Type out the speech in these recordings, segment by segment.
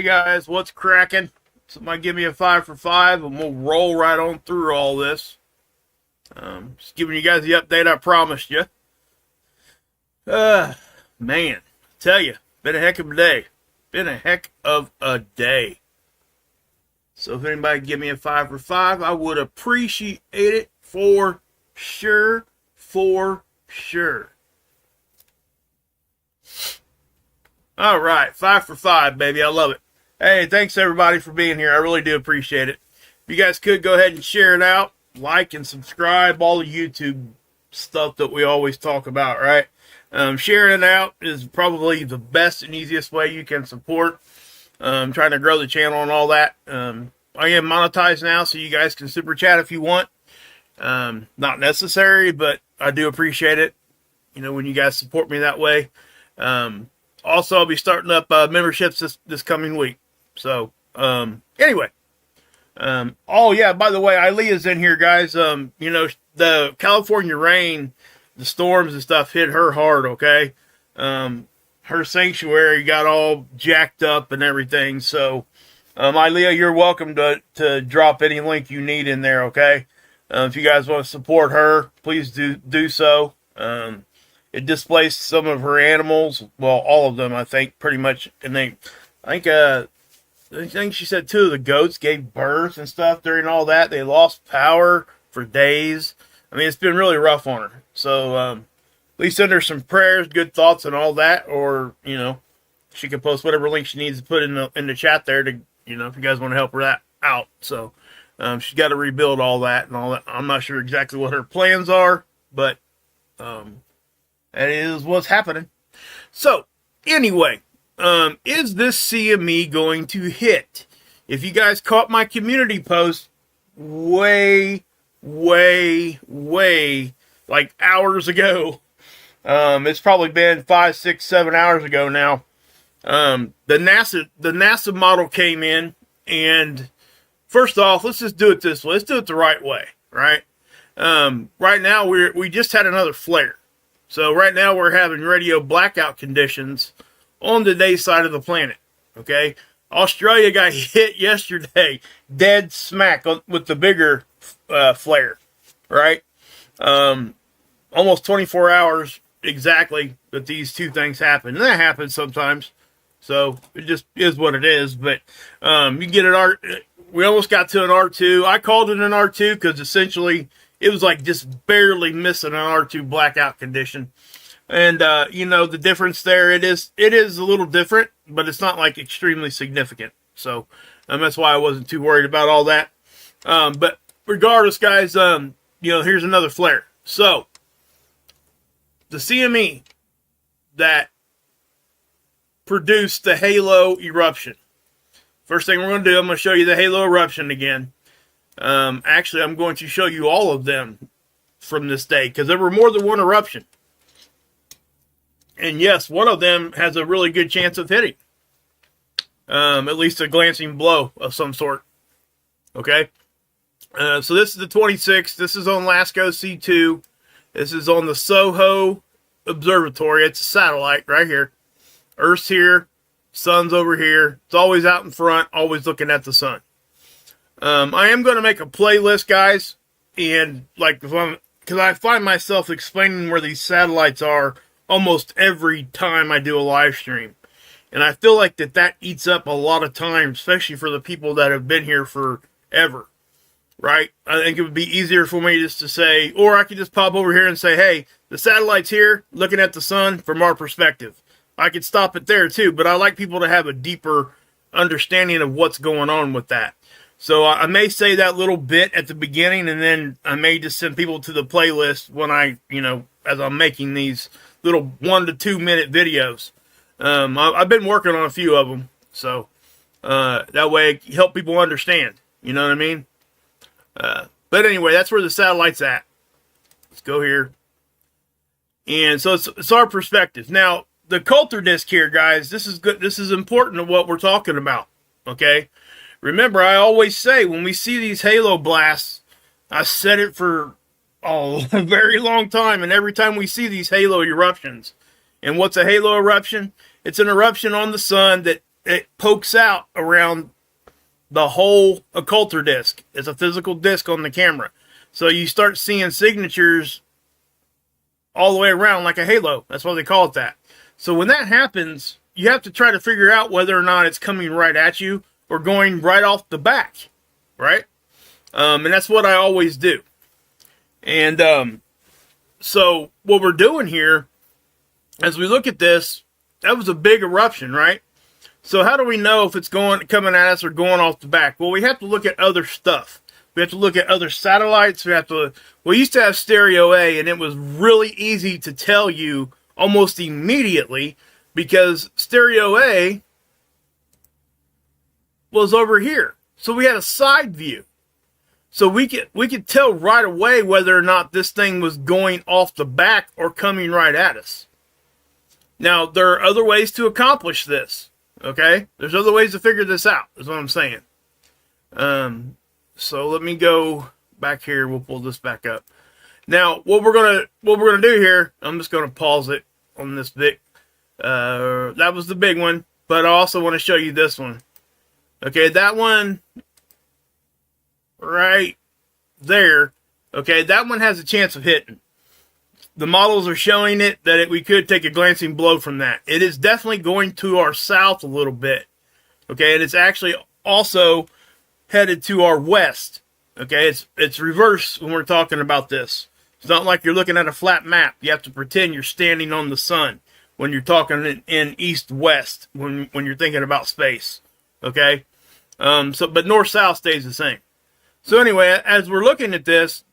guys, what's cracking? Somebody give me a 5 for 5 and we'll roll right on through all this. Just giving you guys the update I promised you. Man, tell you, been a heck of a day. Been a heck of a day. So if anybody give me a 5 for 5, I would appreciate it for sure. For sure. All right, 5 for 5, baby. I love it. Hey, thanks everybody for being here. I really do appreciate it. If you guys could go ahead and share it out, like and subscribe, all the YouTube stuff that we always talk about, right? Sharing it out is probably the best and easiest way you can support. Trying to grow the channel and all that. I am monetized now, so you guys can super chat if you want. Not necessary, but I do appreciate it. You know, when you guys support me that way. Also, I'll be starting up memberships this coming week. So, anyway. Oh, yeah, by the way, Ilea's in here, guys. You know, the California rain, the storms and stuff hit her hard, okay? Her sanctuary got all jacked up and everything. So, Ilea, you're welcome to drop any link you need in there, okay? If you guys want to support her, please do so. It displaced some of her animals. Well, all of them, I think, pretty much. And I think she said 2 of the goats gave birth and stuff during all that. They lost power for days. I mean, it's been really rough on her. So, at least send her some prayers, good thoughts, and all that. Or, you know, she can post whatever link she needs to put in the chat there to, you know, if you guys want to help her out. So, she's got to rebuild all that and all that. I'm not sure exactly what her plans are, but that is what's happening. So, anyway, is this CME going to hit? If you guys caught my community post way, like hours ago, it's probably been 5, 6, 7 hours ago now. The NASA model came in, and first off, let's just do it this way. Let's do it the right way, right? Right now, we just had another flare. So right now we're having radio blackout conditions on the day side of the planet, okay? Australia got hit yesterday, dead smack with the bigger flare, right? Almost 24 hours exactly that these two things happen. And that happens sometimes, so it just is what it is. But you get we almost got to an R2. I called it an R2 because essentially it was like just barely missing an R2 blackout condition. And, you know, the difference there, it is a little different, but it's not like extremely significant. So, that's why I wasn't too worried about all that. But regardless, guys, you know, here's another flare. So, the CME that produced the Halo eruption. First thing we're going to do, I'm going to show you the Halo eruption again. Actually, I'm going to show you all of them from this day, because there were more than one eruption. And yes, one of them has a really good chance of hitting. At least a glancing blow of some sort. Okay? So this is the 26th. This is on LASCO C2. This is on the Soho Observatory. It's a satellite right here. Earth's here. Sun's over here. It's always out in front, always looking at the sun. I am going to make a playlist, guys, and like, because I find myself explaining where these satellites are almost every time I do a live stream, and I feel like that eats up a lot of time, especially for the people that have been here forever, right? I think it would be easier for me just to say, or I could just pop over here and say, hey, the satellite's here, looking at the sun from our perspective. I could stop it there too, but I like people to have a deeper understanding of what's going on with that. So I may say that little bit at the beginning, and then I may just send people to the playlist when I, you know, as I'm making these little 1 to 2 minute videos. I've been working on a few of them, so that way it help people understand. You know what I mean? But anyway, that's where the satellite's at. Let's go here. And so it's our perspective. Now, the Coulter disk here, guys, this is good. This is important to what we're talking about, okay? Remember, I always say when we see these halo blasts, I said it for a very long time, and every time we see these halo eruptions. And what's a halo eruption? It's an eruption on the sun that it pokes out around the whole occulter disc. It's a physical disc on the camera. So you start seeing signatures all the way around like a halo. That's why they call it that. So when that happens, you have to try to figure out whether or not it's coming right at you or going right off the back, right? And that's what I always do. And so what we're doing here, as we look at this, that was a big eruption, right? So how do we know if it's coming at us or going off the back? Well, we have to look at other stuff. We have to look at other satellites. We used to have stereo A, and it was really easy to tell you almost immediately because stereo A was over here. So we had a side view. So we could tell right away whether or not this thing was going off the back or coming right at us. Now, there are other ways to accomplish this. Okay? There's other ways to figure this out, is what I'm saying. So let me go back here. We'll pull this back up. Now, what we're gonna do here, I'm just gonna pause it on this bit. That was the big one, but I also want to show you this one. Okay, that one right there. Okay, that one has a chance of hitting. The models are showing it that we could take a glancing blow from that. It is definitely going to our south a little bit. Okay, and it's actually also headed to our west. Okay, it's reverse when we're talking about this. It's not like you're looking at a flat map. You have to pretend you're standing on the sun when you're talking in east-west when you're thinking about space. Okay, but north-south stays the same. So anyway, as we're looking at this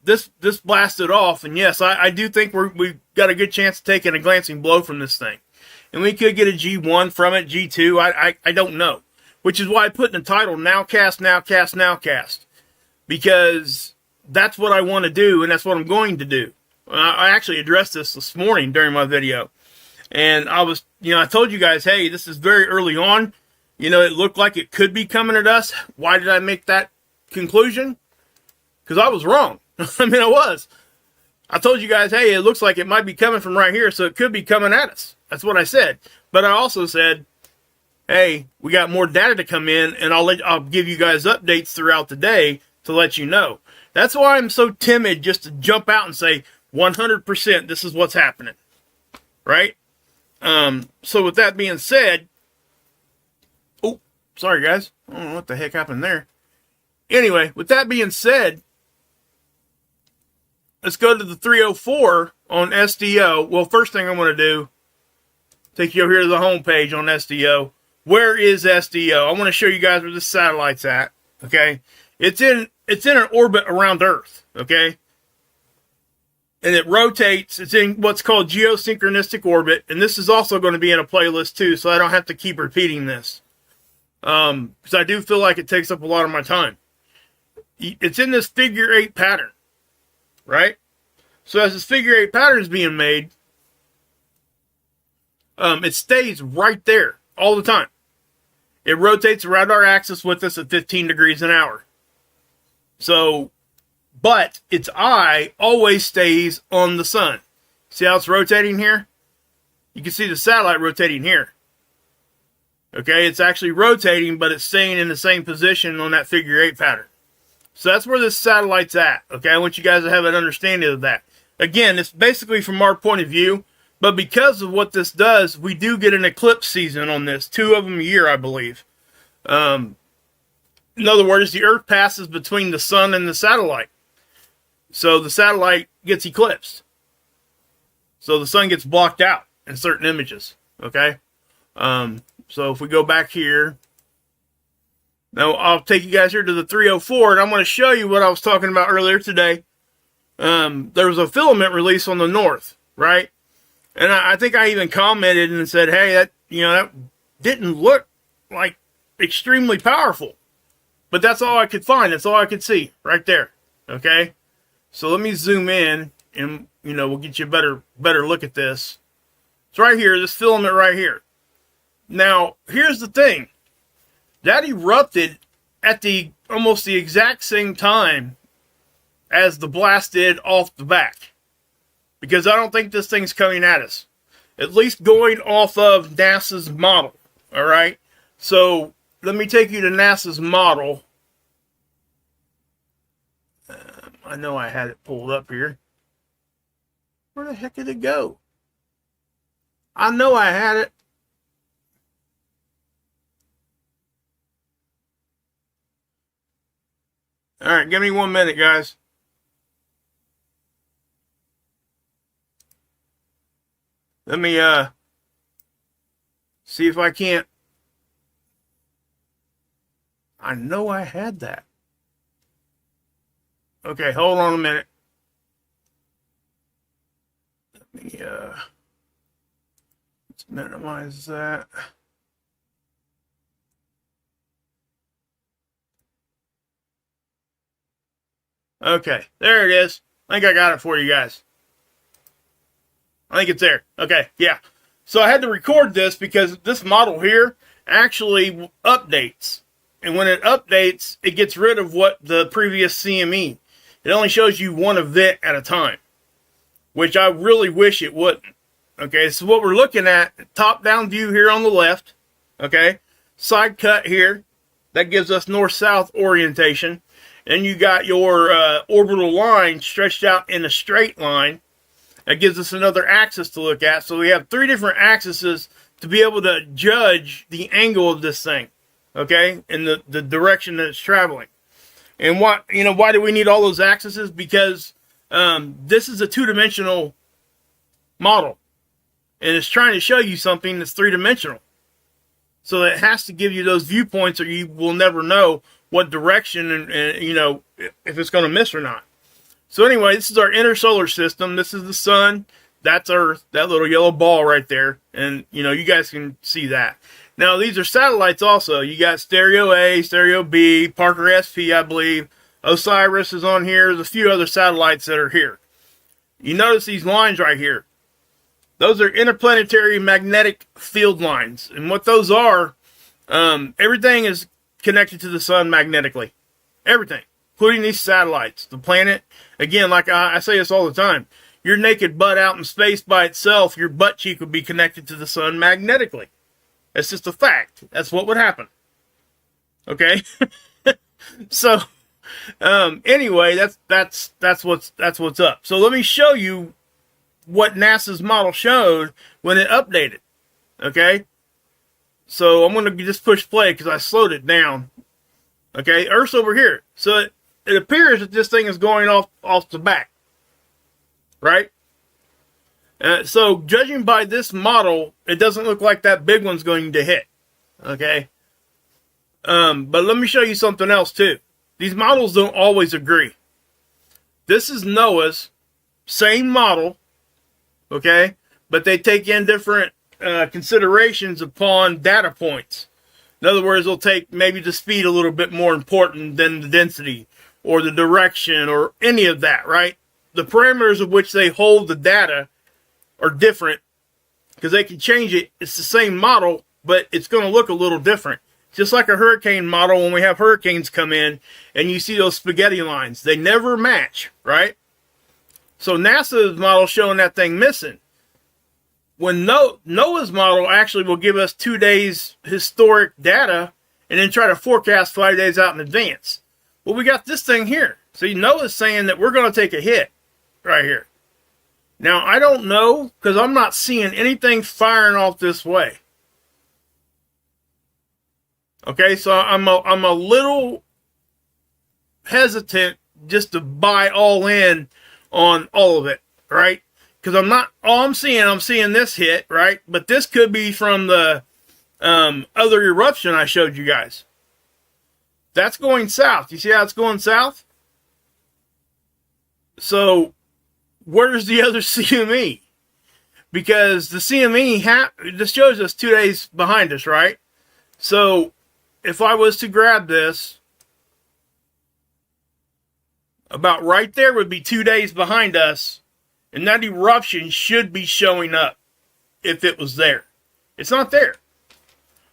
blasted off, and yes, I do think we've got a good chance of taking a glancing blow from this thing. And we could get a G1 from it, G2, I don't know. Which is why I put in the title, Nowcast, Nowcast, Nowcast. Because that's what I want to do, and that's what I'm going to do. I actually addressed this morning during my video. And I told you guys, hey, this is very early on. It looked like it could be coming at us. Why did I make that conclusion? Because I was wrong. I was. I told you guys, hey, it looks like it might be coming from right here, so it could be coming at us. That's what I said. But I also said, hey, we got more data to come in, and I'll give you guys updates throughout the day to let you know. That's why I'm so timid just to jump out and say 100% this is what's happening. Right? So with that being said, oh, sorry guys. I don't know what the heck happened there. Anyway, with that being said, let's go to the 304 on SDO. Well, first thing I'm going to do, take you over here to the home page on SDO. Where is SDO? I want to show you guys where this satellite's at. Okay, it's in an orbit around Earth. Okay, and it rotates. It's in what's called geosynchronistic orbit, and this is also going to be in a playlist too, so I don't have to keep repeating this. Because I do feel like it takes up a lot of my time. It's in this figure 8 pattern, right? So as this figure 8 pattern is being made, it stays right there all the time. It rotates around our axis with us at 15 degrees an hour. So, but its eye always stays on the sun. See how it's rotating here? You can see the satellite rotating here. Okay, it's actually rotating, but it's staying in the same position on that figure 8 pattern. So that's where this satellite's at. Okay, I want you guys to have an understanding of that. Again, it's basically from our point of view, but because of what this does, we do get an eclipse season on this. 2 of them a year, I believe. In other words, the Earth passes between the sun and the satellite. So the satellite gets eclipsed. So the sun gets blocked out in certain images. Okay? So if we go back here, now I'll take you guys here to the 304, and I'm going to show you what I was talking about earlier today. There was a filament release on the north, right? And I think I even commented and said, hey, that didn't look like extremely powerful. But that's all I could find. That's all I could see right there. Okay? So let me zoom in and, we'll get you a better look at this. It's right here, this filament right here. Now, here's the thing. That erupted at almost the exact same time as the blast did off the back. Because I don't think this thing's coming at us. At least going off of NASA's model. Alright? So let me take you to NASA's model. I know I had it pulled up here. Where the heck did it go? I know I had it. All right, give me 1 minute, guys. Let me see if I can't. I know I had that. Okay, hold on a minute. Let me let's minimize that. Okay, there it is. I think I got it for you guys. I think it's there. Okay, yeah. So I had to record this because this model here actually updates. And when it updates, it gets rid of what the previous CME. It only shows you one event at a time, which I really wish it wouldn't. Okay, so what we're looking at, top-down view here on the left. Okay, side cut here. That gives us north-south orientation. And you got your orbital line stretched out in a straight line. That gives us another axis to look at. So we have 3 different axes to be able to judge the angle of this thing, okay, and the direction that it's traveling. And why do we need all those axes? Because this is a 2-dimensional model, and it's trying to show you something that's 3-dimensional. So it has to give you those viewpoints, or you will never know what direction and if it's going to miss or not. So anyway, this is our inner solar system. This is the sun. That's Earth. That little yellow ball right there. And, you guys can see that. Now, these are satellites also. You got Stereo A, Stereo B, Parker SP, I believe. Osiris is on here. There's a few other satellites that are here. You notice these lines right here. Those are interplanetary magnetic field lines. And what those are, everything is connected to the sun magnetically. Everything. Including these satellites, the planet. Again, like I say this all the time, your naked butt out in space by itself, your butt cheek would be connected to the sun magnetically. That's just a fact. That's what would happen. Okay? So, anyway, that's what's up. So let me show you what NASA's model showed when it updated. Okay? So I'm going to just push play because I slowed it down. Okay, Earth's over here. So it appears that this thing is going off the back. Right? So judging by this model, it doesn't look like that big one's going to hit. Okay? But let me show you something else too. These models don't always agree. This is NOAA's same model. Okay? But they take in different considerations upon data points. In other words, they'll take maybe the speed a little bit more important than the density or the direction or any of that, right? The parameters of which they hold the data are different because they can change it. It's the same model, but it's going to look a little different. Just like a hurricane model when we have hurricanes come in and you see those spaghetti lines. They never match, right? So NASA's model showing that thing missing. When NOAA's model actually will give us 2 days historic data and then try to forecast 5 days out in advance. Well, we got this thing here. See, NOAA's saying that we're going to take a hit right here. Now, I don't know because I'm not seeing anything firing off this way. Okay, so I'm a little hesitant just to buy all in on all of it, right? Because I'm seeing this hit, right? But this could be from the other eruption I showed you guys. That's going south. You see how it's going south? So, where's the other CME? Because the CME, this shows us 2 days behind us, right? So, if I was to grab this, about right there would be 2 days behind us. And that eruption should be showing up if it was there. It's not there.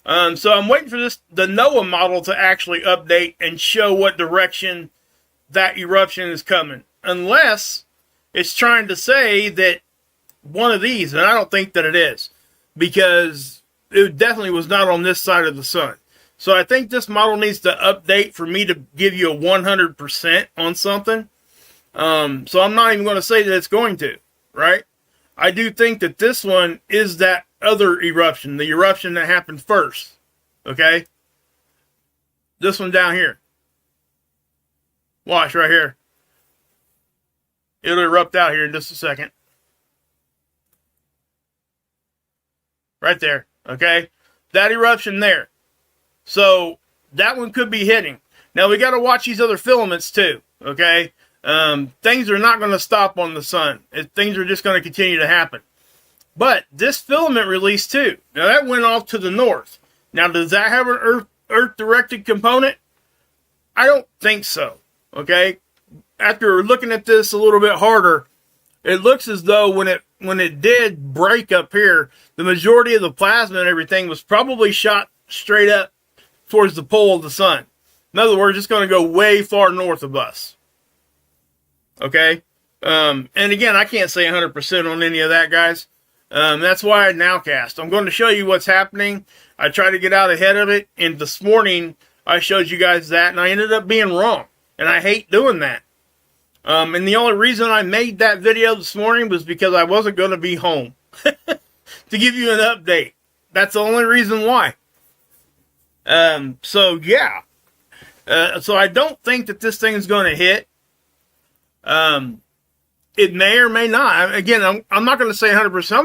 So I'm waiting for the NOAA model to actually update and show what direction that eruption is coming. Unless it's trying to say that one of these, and I don't think that it is. Because it definitely was not on this side of the sun. So I think this model needs to update for me to give you a 100% on something. So I'm not even going to say that it's going to, right? I do think that this one is that other eruption, the eruption that happened first, okay? This one down here. Watch right here. It'll erupt out here in just a second. Right there, okay? That eruption there. So that one could be hitting. Now we got to watch these other filaments too, okay? Things are not going to stop on the sun. Things are just going to continue to happen. But this filament release too. Now that went off to the north. Now does that have an Earth-directed component? I don't think so, okay? After looking at this a little bit harder, it looks as though when it did break up here, the majority of the plasma and everything was probably shot straight up towards the pole of the sun. In other words, it's going to go way far north of us. Okay? And again, I can't say 100% on any of that, guys. That's why I nowcast. I'm going to show you what's happening. I try to get out ahead of it, and this morning I showed you guys that, and I ended up being wrong. And I hate doing that. And the only reason I made that video this morning was because I wasn't going to be home to give you an update. That's the only reason why. So yeah. So I don't think that this thing is going to hit. It may or may not. Again, I'm not going to say 100%.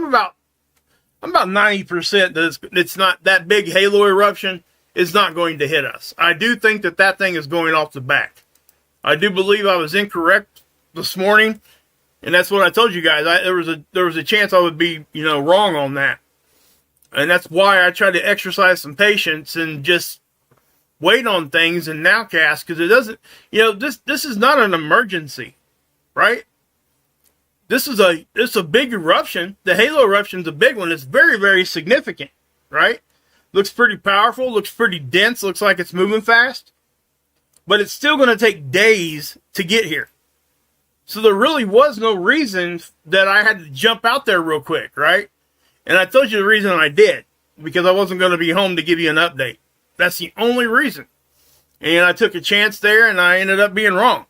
I'm about 90% that it's not that big halo eruption is not going to hit us. I do think that that thing is going off the back. I do believe I was incorrect this morning, and that's what I told you guys. There was a chance I would be, wrong on that. And that's why I try to exercise some patience and just wait on things and nowcast, because it doesn't, this is not an emergency, right? It's a big eruption. The halo eruption's a big one. It's very, very significant, right? Looks pretty powerful, looks pretty dense, looks like it's moving fast. But it's still going to take days to get here. So there really was no reason that I had to jump out there real quick, right? And I told you the reason I did. Because I wasn't going to be home to give you an update. That's the only reason. And I took a chance there, and I ended up being wrong.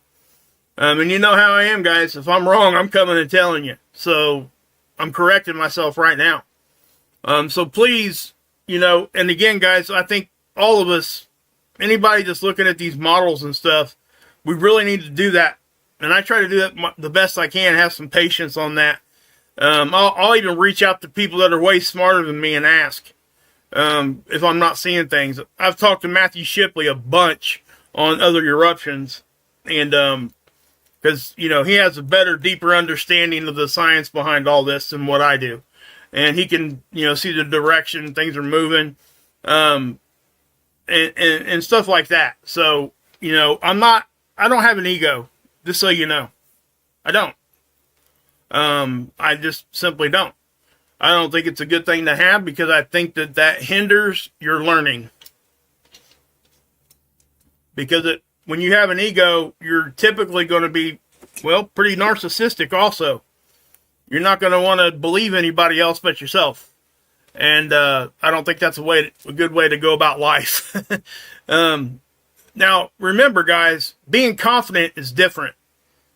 And you know how I am, guys. If I'm wrong, I'm coming and telling you. So I'm correcting myself right now. So please, and again, guys, I think all of us, anybody that's looking at these models and stuff, we really need to do that. And I try to do that the best I can, have some patience on that. I'll even reach out to people that are way smarter than me and ask if I'm not seeing things. I've talked to Matthew Shipley a bunch on other eruptions. And because, he has a better, deeper understanding of the science behind all this than what I do. And he can, see the direction things are moving. And stuff like that. So, I don't have an ego, just so you know. I don't. I just simply don't. I don't think it's a good thing to have, because I think that hinders your learning. Because when you have an ego, you're typically going to be, pretty narcissistic also. You're not going to want to believe anybody else but yourself. And I don't think that's a good way to go about life. Now, remember, guys, being confident is different.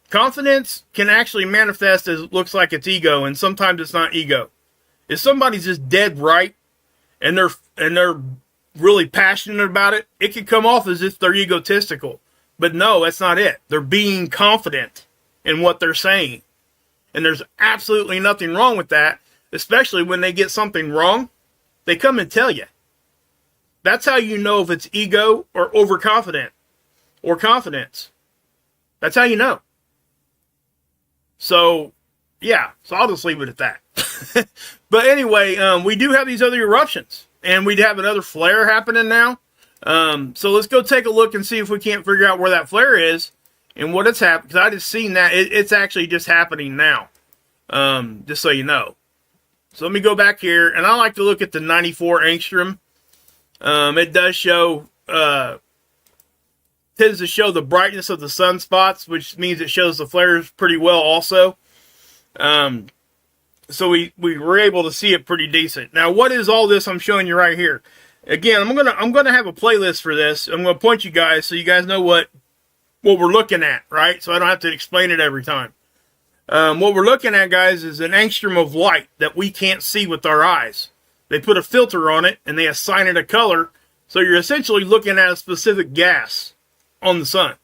Confidence can actually manifest as it looks like it's ego, and sometimes it's not ego. If somebody's just dead right, and they're really passionate about it, it can come off as if they're egotistical. But no, that's not it. They're being confident in what they're saying. And there's absolutely nothing wrong with that. Especially when they get something wrong, they come and tell you. That's how you know if it's ego or overconfident or confidence. That's how you know. So, yeah. So I'll just leave it at that. But anyway, we do have these other eruptions. And we have another flare happening now. So let's go take a look and see if we can't figure out where that flare is and what it's happening. Because I just seen that. It's actually just happening now. Just so you know. So let me go back here, and I like to look at the 94 angstrom. It does show, tends to show the brightness of the sunspots, which means it shows the flares pretty well also. So we were able to see it pretty decent. Now, what is all this I'm showing you right here? Again, I'm gonna have a playlist for this. I'm gonna point you guys so you guys know what we're looking at, right? So I don't have to explain it every time. What we're looking at, guys, is an angstrom of light that we can't see with our eyes. They put a filter on it and they assign it a color. So you're essentially looking at a specific gas on the sun.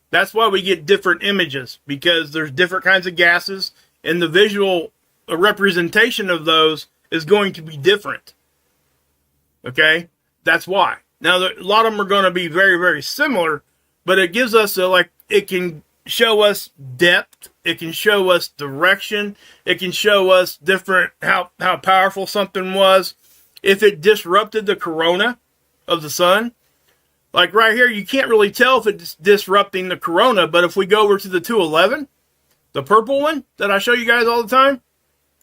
That's why we get different images, because there's different kinds of gases, and the visual representation of those is going to be different. Okay? That's why. Now, a lot of them are going to be very, very similar, but it gives us it can show us depth, it can show us direction, it can show us different how powerful something was. If it disrupted the corona of the sun, like right here, you can't really tell if it's disrupting the corona, but if we go over to the 211, the purple one that I show you guys all the time,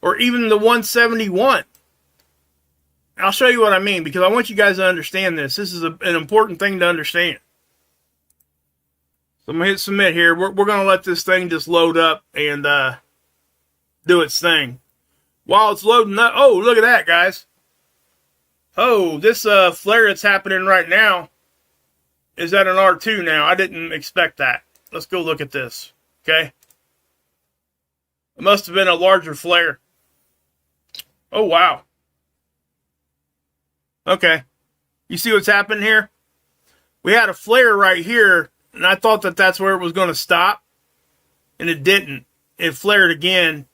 or even the 171, I'll show you what I mean, because I want you guys to understand this. This is an important thing to understand. So I'm going to hit submit here. We're going to let this thing just load up and do its thing. While it's loading up, oh, look at that, guys. Oh, this flare that's happening right now is at an R2 now. I didn't expect that. Let's go look at this. Okay. It must have been a larger flare. Oh, wow. Okay. You see what's happening here? We had a flare right here, and I thought that that's where it was going to stop, and it didn't. It flared again,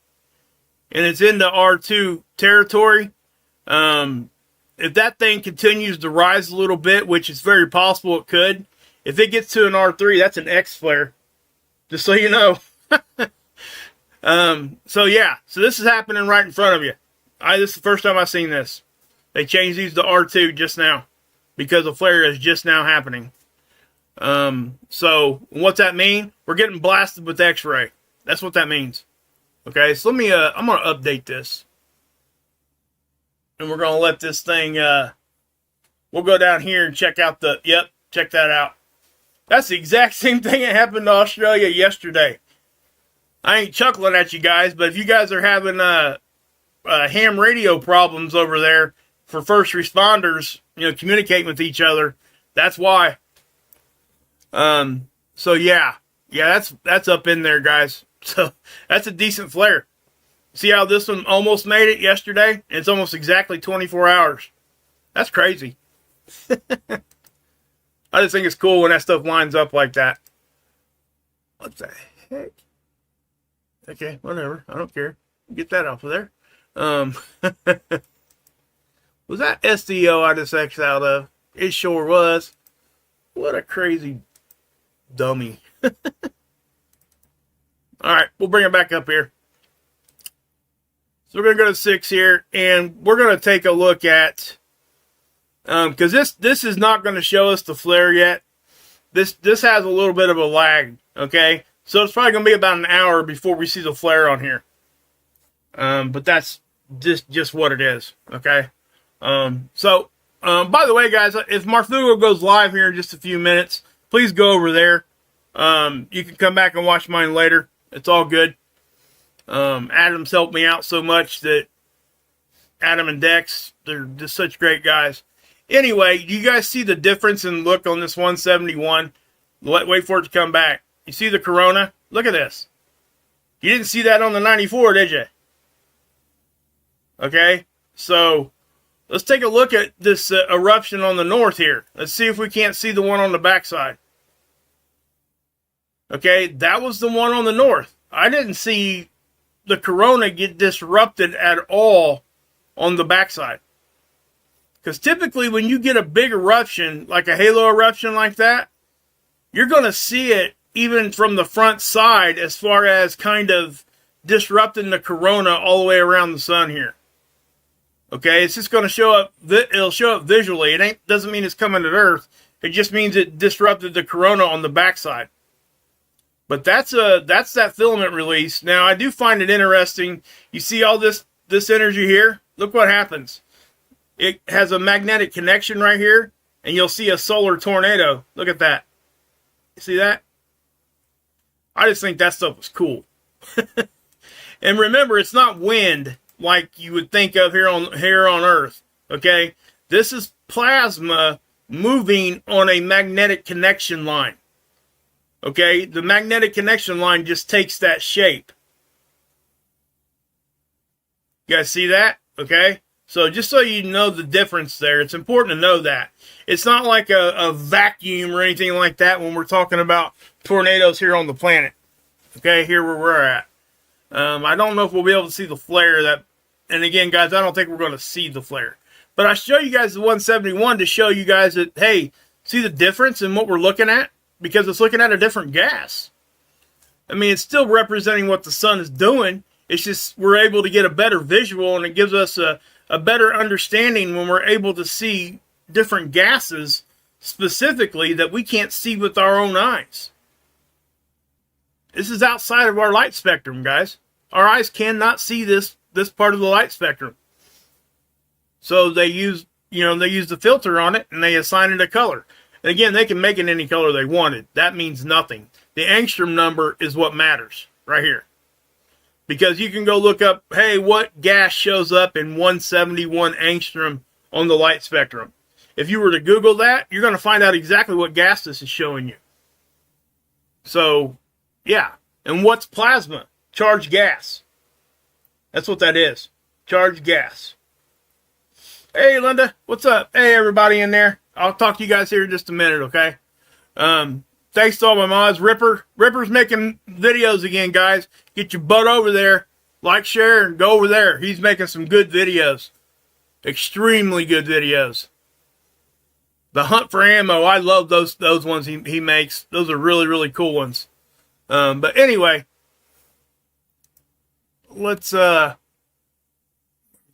and it's into R2 territory. If that thing continues to rise a little bit, which is very possible it could, if it gets to an R3, that's an X flare. Just so you know. So yeah, so this is happening right in front of you. This is the first time I've seen this. They changed these to R2 just now because a flare is just now happening. So what's that mean? We're getting blasted with X-ray. That's what that means. Okay, so let me, I'm going to update this. And we're going to let this thing, we'll go down here and check out check that out. That's the exact same thing that happened to Australia yesterday. I ain't chuckling at you guys, but if you guys are having ham radio problems over there for first responders, communicating with each other, that's why. So yeah, that's up in there, guys. So that's a decent flare. See how this one almost made it yesterday? It's almost exactly 24 hours. That's crazy. I just think it's cool when that stuff lines up like that. What the heck? Okay, whatever. I don't care. Get that off of there. Was that SDO I just X'd out of? It sure was. What a crazy dummy. Alright, we'll bring it back up here. So we're going to go to 6 here, and we're going to take a look at, because this is not going to show us the flare yet. This has a little bit of a lag, okay? So it's probably going to be about an hour before we see the flare on here. But that's just what it is, okay? So, by the way, guys, if Marthugo goes live here in just a few minutes, please go over there. You can come back and watch mine later. It's all good. Adam's helped me out so much that Adam and Dex, they're just such great guys. Anyway, do you guys see the difference in look on this 171? Wait for it to come back. You see the corona? Look at this. You didn't see that on the 94, did you? Okay, so let's take a look at this eruption on the north here. Let's see if we can't see the one on the backside. Okay, that was the one on the north. I didn't see the corona get disrupted at all on the backside. Because typically when you get a big eruption, like a halo eruption like that, you're going to see it even from the front side as far as kind of disrupting the corona all the way around the sun here. Okay, it's just going to show up, it'll show up visually. It doesn't mean it's coming to Earth. It just means it disrupted the corona on the backside. But that's that filament release. Now, I do find it interesting. You see all this energy here? Look what happens. It has a magnetic connection right here, and you'll see a solar tornado. Look at that. You see that? I just think that stuff was cool. And remember, it's not wind like you would think of here on Earth. Okay, this is plasma moving on a magnetic connection line. Okay, the magnetic connection line just takes that shape. You guys see that? Okay, so just so you know the difference there, it's important to know that. It's not like a vacuum or anything like that when we're talking about tornadoes here on the planet. Okay, here where we're at. I don't know if we'll be able to see the flare. And again, guys, I don't think we're going to see the flare. But I show you guys the 171 to show you guys that, hey, see the difference in what we're looking at? Because it's looking at a different gas. I mean, it's still representing what the sun is doing. It's just we're able to get a better visual, and it gives us a better understanding when we're able to see different gases specifically that we can't see with our own eyes. This is outside of our light spectrum, guys. Our eyes cannot see this part of the light spectrum. So they use the filter on it and they assign it a color. And again, they can make it any color they wanted. That means nothing. The angstrom number is what matters right here. Because you can go look up, hey, what gas shows up in 171 angstrom on the light spectrum? If you were to Google that, you're going to find out exactly what gas this is showing you. So, yeah. And what's plasma? Charged gas. That's what that is. Charged gas. Hey, Linda. What's up? Hey, everybody in there. I'll talk to you guys here in just a minute, okay? Thanks to all my mods. Ripper's making videos again, guys. Get your butt over there. Like, share, and go over there. He's making some good videos. Extremely good videos. The hunt for ammo, I love those ones he makes. Those are really, really cool ones. But anyway, let's go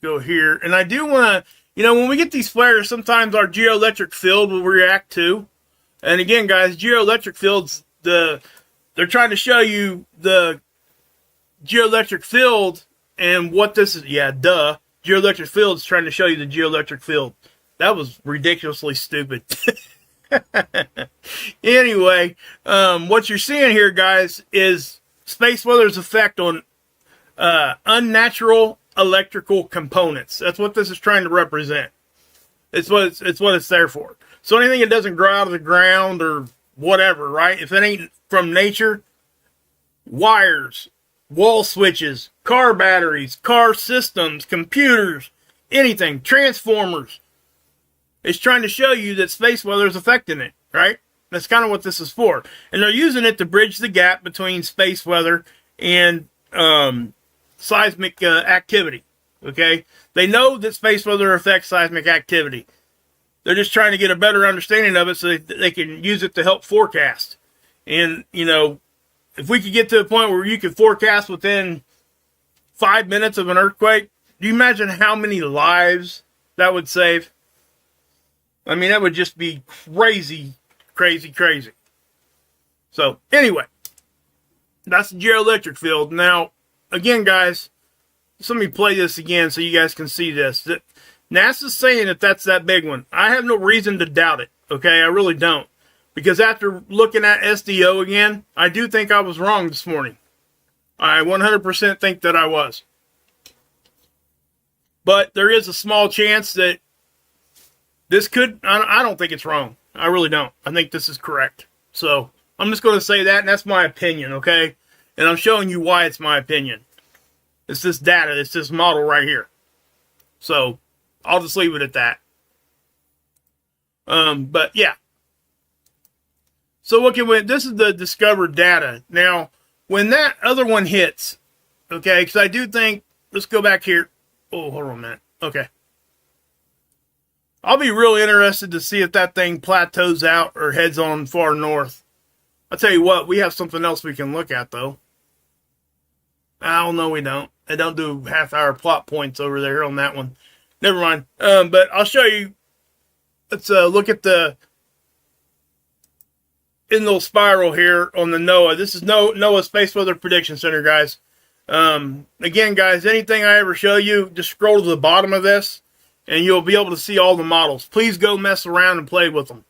here. And I do want to, when we get these flares, sometimes our geoelectric field will react too. And again, guys, geoelectric fields, they're trying to show you the geoelectric field and what this is. Yeah, duh. Geoelectric field is trying to show you the geoelectric field. That was ridiculously stupid. Anyway, what you're seeing here, guys, is space weather's effect on unnatural electrical components. That's what this is trying to represent. It's what it's there for. So anything that doesn't grow out of the ground or whatever, right? If it ain't from nature, wires, wall switches, car batteries, car systems, computers, anything, transformers. It's trying to show you that space weather is affecting it, right? That's kind of what this is for. And they're using it to bridge the gap between space weather and seismic activity, okay? They know that space weather affects seismic activity. They're just trying to get a better understanding of it so that they can use it to help forecast. And, if we could get to a point where you could forecast within 5 minutes of an earthquake, do you imagine how many lives that would save? I mean, that would just be crazy, crazy, crazy. So, anyway, that's the geoelectric field. Now, again, guys, let me play this again so you guys can see this. NASA's saying that that's that big one. I have no reason to doubt it, okay? I really don't. Because after looking at SDO again, I do think I was wrong this morning. I 100% think that I was. But there is a small chance that this could, I don't think it's wrong. I really don't. I think this is correct. So, I'm just going to say that, and that's my opinion, okay? And I'm showing you why it's my opinion. It's this data, it's this model right here. So, I'll just leave it at that. But, yeah. So, this is the discovered data. Now, when that other one hits, okay, because I do think, let's go back here. Oh, hold on a minute. Okay. I'll be really interested to see if that thing plateaus out or heads on far north. I'll tell you what, we have something else we can look at, though. Oh, no, we don't. They don't do half-hour plot points over there on that one. Never mind. But I'll show you. Let's look at the little spiral here on the NOAA. This is NOAA Space Weather Prediction Center, guys. Again, guys, anything I ever show you, just scroll to the bottom of this, and you'll be able to see all the models. Please go mess around and play with them.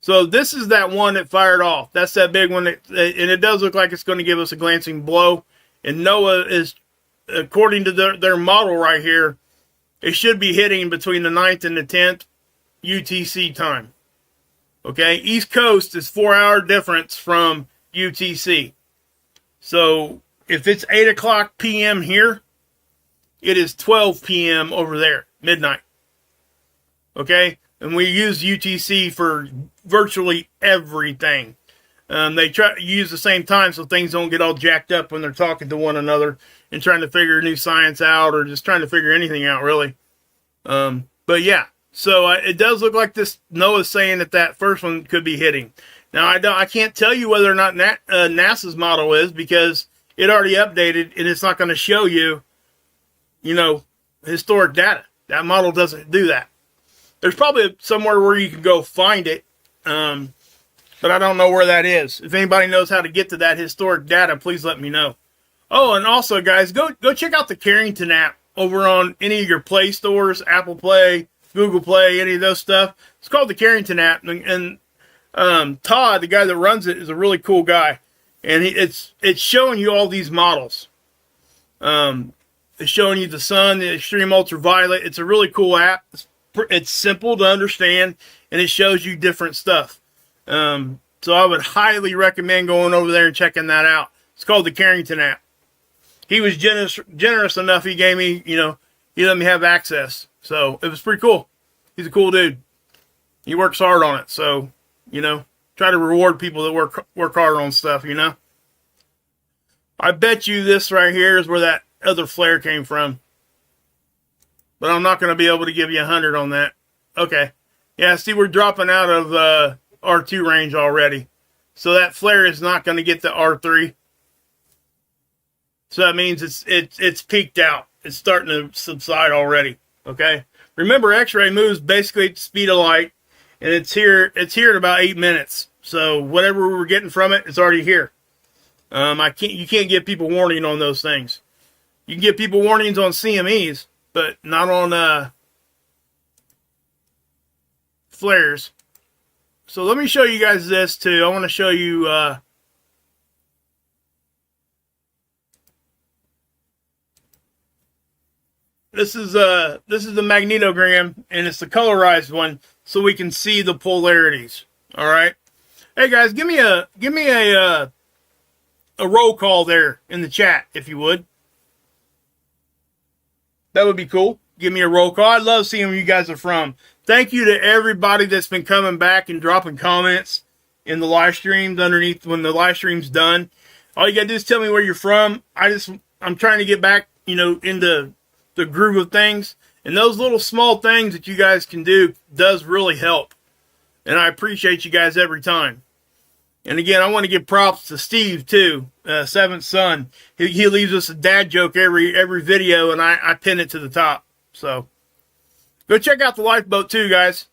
So this is that one that fired off. That's that big one, and it does look like it's going to give us a glancing blow. And NOAA is, according to their model right here, it should be hitting between the 9th and the 10th UTC time. Okay, East Coast is 4-hour difference from UTC. So if it's 8 o'clock p.m. here, it is 12 p.m. over there, midnight. Okay, and we use UTC for virtually everything. They try to use the same time so things don't get all jacked up when they're talking to one another and trying to figure new science out or just trying to figure anything out, really. But yeah, so it does look like this NOAA's saying that first one could be hitting. Now, I can't tell you whether or not NASA's model is, because it already updated and it's not going to show you, historic data. That model doesn't do that. There's probably somewhere where you can go find it, but I don't know where that is. If anybody knows how to get to that historic data, please let me know. Oh, and also, guys, go check out the Carrington app over on any of your Play stores, Apple Play, Google Play, any of those stuff. It's called the Carrington app, and Todd, the guy that runs it, is a really cool guy, and it's showing you all these models. It's showing you the sun, the extreme ultraviolet. It's a really cool app. It's simple to understand, and it shows you different stuff. So I would highly recommend going over there and checking that out. It's called the Carrington app. He was generous enough. He gave me, he let me have access. So it was pretty cool. He's a cool dude. He works hard on it. So, try to reward people that work hard on stuff, I bet you this right here is where that other flare came from. But I'm not going to be able to give you 100 on that. Okay. Yeah, see, we're dropping out of R2 range already. So that flare is not going to get to R3. So that means it's peaked out. It's starting to subside already. Okay. Remember, X-ray moves basically at the speed of light, and it's here in about 8 minutes. So whatever we're getting from it, it's already here. You can't give people warning on those things. You can give people warnings on CMEs, but not on flares. So let me show you guys this too. I want to show you this is the magnetogram, and it's the colorized one, so we can see the polarities. All right. Hey guys, give me a roll call there in the chat if you would. That would be cool. Give me a roll call. I love seeing where you guys are from. Thank you to everybody that's been coming back and dropping comments in the live streams underneath when the live stream's done. All you gotta do is tell me where you're from. I'm trying to get back, into the groove of things. And those little small things that you guys can do does really help. And I appreciate you guys every time. And again, I want to give props to Steve too, seventh son. He leaves us a dad joke every video, and I pin it to the top. So go check out the Lifeboat too, guys.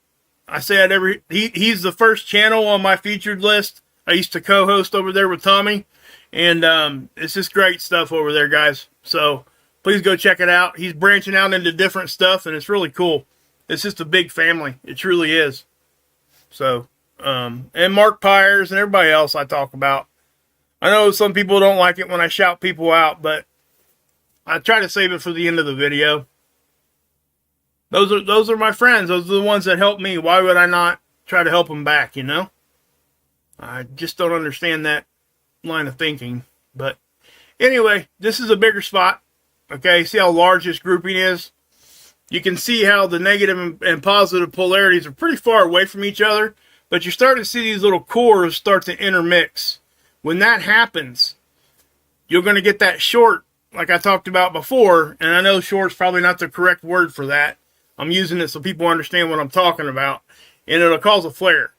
I say that he's the first channel on my featured list. I used to co-host over there with Tommy, and it's just great stuff over there, guys. So please go check it out. He's branching out into different stuff, and it's really cool. It's just a big family. It truly is. So, and Mark Pyers and everybody else I talk about. I know some people don't like it when I shout people out, but I try to save it for the end of the video. Those are my friends. Those are the ones that help me. Why would I not try to help them back, I just don't understand that line of thinking. But anyway, this is a bigger spot. Okay, see how large this grouping is? You can see how the negative and positive polarities are pretty far away from each other, but you're starting to see these little cores start to intermix. When that happens, you're going to get that short, like I talked about before, and I know short's probably not the correct word for that. I'm using it so people understand what I'm talking about, and it'll cause a flare.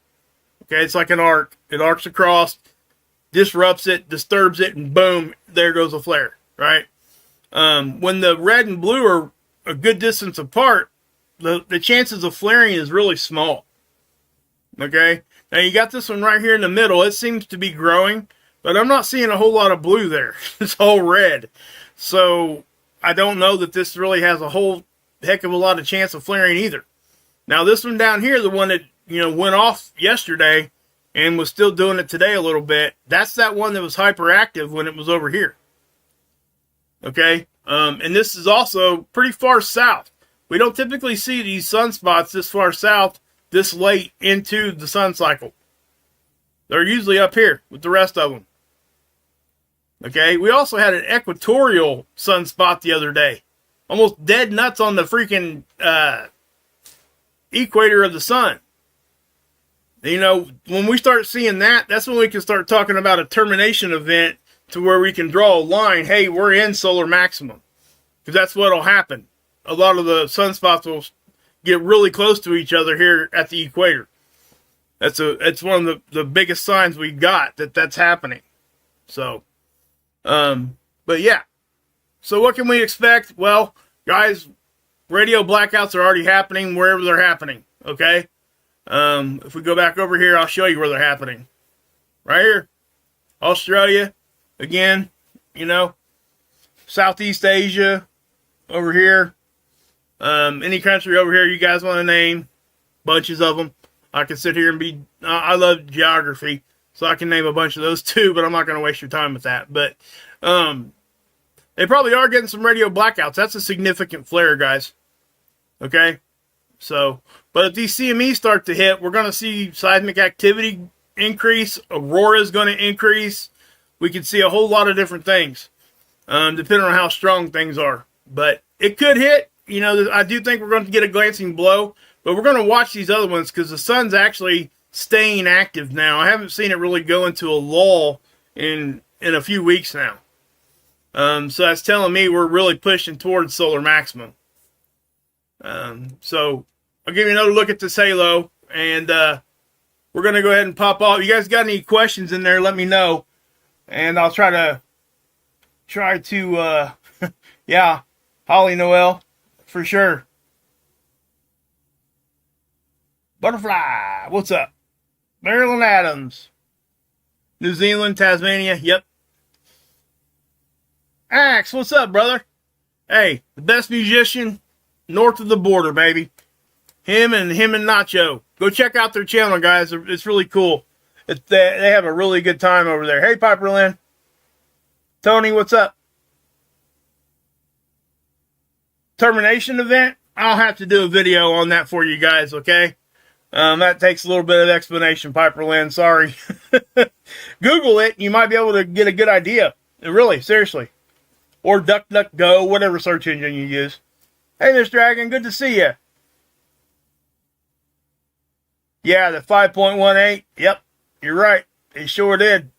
Okay, it's like an arc. It arcs across, disrupts it, disturbs it, and boom, there goes a flare, right? When the red and blue are a good distance apart, the chances of flaring is really small. Okay, now you got this one right here in the middle. It seems to be growing, but I'm not seeing a whole lot of blue there. It's all red. So I don't know that this really has a whole heck of a lot of chance of flaring either. Now this one down here, the one that went off yesterday and was still doing it today a little bit, that's that one that was hyperactive when it was over here. Okay. And this is also pretty far south. We don't typically see these sunspots this far south, this late into the sun cycle. They're usually up here with the rest of them. Okay. We also had an equatorial sunspot the other day. Almost dead nuts on the freaking equator of the sun. You know, when we start seeing that, that's when we can start talking about a termination event to where we can draw a line. Hey, we're in solar maximum. Because that's what will happen. A lot of the sunspots will get really close to each other here at the equator. It's one of the biggest signs we got that that's happening. So, but yeah. So what can we expect? Well, guys, radio blackouts are already happening wherever they're happening. Okay. If we go back over here, I'll show you where they're happening. Right here. Australia. Again, you know, Southeast Asia over here. Any country over here you guys want to name. Bunches of them. I can sit here and be, I love geography, so I can name a bunch of those too, but I'm not going to waste your time with that. But, they probably are getting some radio blackouts. That's a significant flare, guys. Okay? So, but if these CMEs start to hit, we're going to see seismic activity increase. Aurora is going to increase. We can see a whole lot of different things, depending on how strong things are. But it could hit. You know, I do think we're going to get a glancing blow, but we're going to watch these other ones because the sun's actually staying active now. I haven't seen it really go into a lull in a few weeks now. So that's telling me we're really pushing towards solar maximum. So I'll give you another look at this halo, and we're going to go ahead and pop off. You guys got any questions in there, let me know. And I'll try to, yeah, Holly Noel, for sure. Butterfly, what's up? Marilyn Adams. New Zealand, Tasmania, yep. Axe, what's up, brother? Hey, the best musician north of the border, baby. Him and Nacho. Go check out their channel, guys. It's really cool. They have a really good time over there. Hey, Piper Lynn. Tony, what's up? Termination event? I'll have to do a video on that for you guys, okay? That takes a little bit of explanation, Piper Lynn. Sorry. Google it. You might be able to get a good idea. Really, seriously. Or DuckDuckGo, whatever search engine you use. Hey, Miss Dragon, good to see you. Yeah, the 5.18. Yep, you're right. It sure did.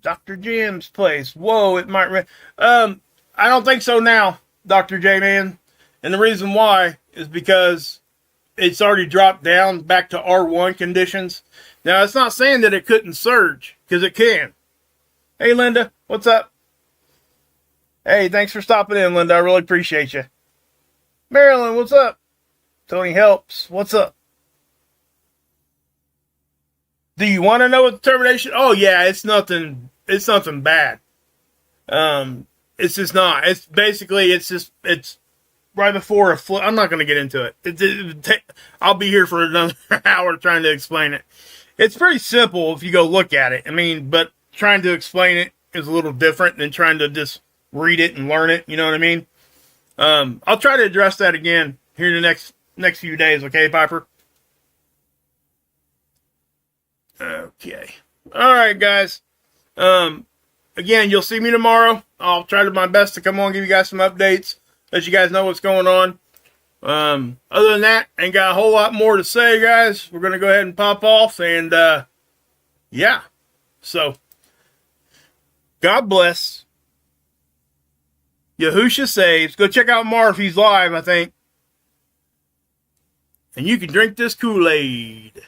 Dr. Jim's place. Whoa, it might... I don't think so now, Dr. J-Man. And the reason why is because it's already dropped down back to R1 conditions. Now, it's not saying that it couldn't surge, because it can. Hey, Linda, what's up? Hey, thanks for stopping in, Linda. I really appreciate you. Marilyn, what's up? Tony Helps, what's up? Do you want to know what the termination? Oh, yeah, it's nothing bad. It's just not. It's basically, it's right before a flood. I'm not going to get into it. I'll be here for another hour trying to explain it. It's pretty simple if you go look at it. I mean, but trying to explain it is a little different than trying to just read it and learn it. You know what I mean? I'll try to address that again here in the next few days. Okay, Piper? Okay. All right, guys. Again, you'll see me tomorrow. I'll try to my best to come on and give you guys some updates, let you guys know what's going on. Other than that, ain't got a whole lot more to say, guys. We're going to go ahead and pop off, and yeah. So, God bless. Yahusha saves. Go check out Marv. He's live, I think. And you can drink this Kool-Aid.